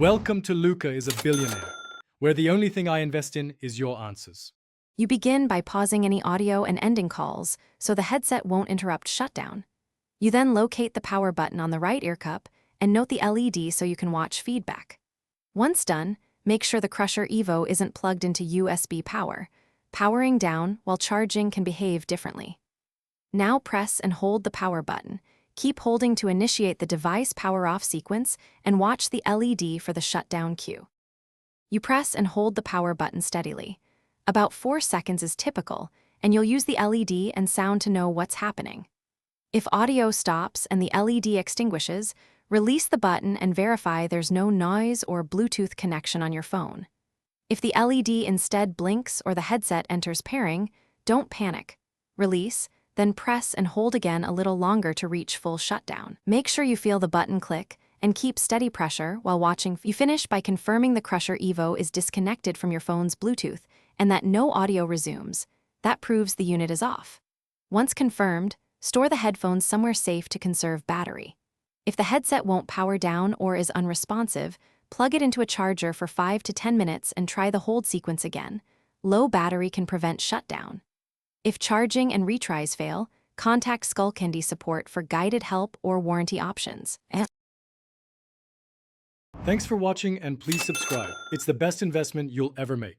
Welcome to Luca is a Billionaire, where the only thing I invest in is your answers. You begin by pausing any audio and ending calls so the headset won't interrupt shutdown. You then locate the power button on the right ear cup and note the LED so you can watch feedback. Once done, make sure the Crusher Evo isn't plugged into USB power. Powering down while charging can behave differently. Now press and hold the power button. Keep holding to initiate the device power-off sequence and watch the LED for the shutdown cue. You press and hold the power button steadily. About 4 seconds is typical, and you'll use the LED and sound to know what's happening. If audio stops and the LED extinguishes, release the button and verify there's no noise or Bluetooth connection on your phone. If the LED instead blinks or the headset enters pairing, don't panic. Release, then press and hold again a little longer to reach full shutdown. Make sure you feel the button click and keep steady pressure while watching. You finish by confirming the Crusher Evo is disconnected from your phone's Bluetooth and that no audio resumes. That proves the unit is off. Once confirmed, store the headphones somewhere safe to conserve battery. If the headset won't power down or is unresponsive, plug it into a charger for 5 to 10 minutes and try the hold sequence again. Low battery can prevent shutdown. If charging and retries fail, contact Skullcandy support for guided help or warranty options. Thanks for watching and please subscribe. It's the best investment you'll ever make.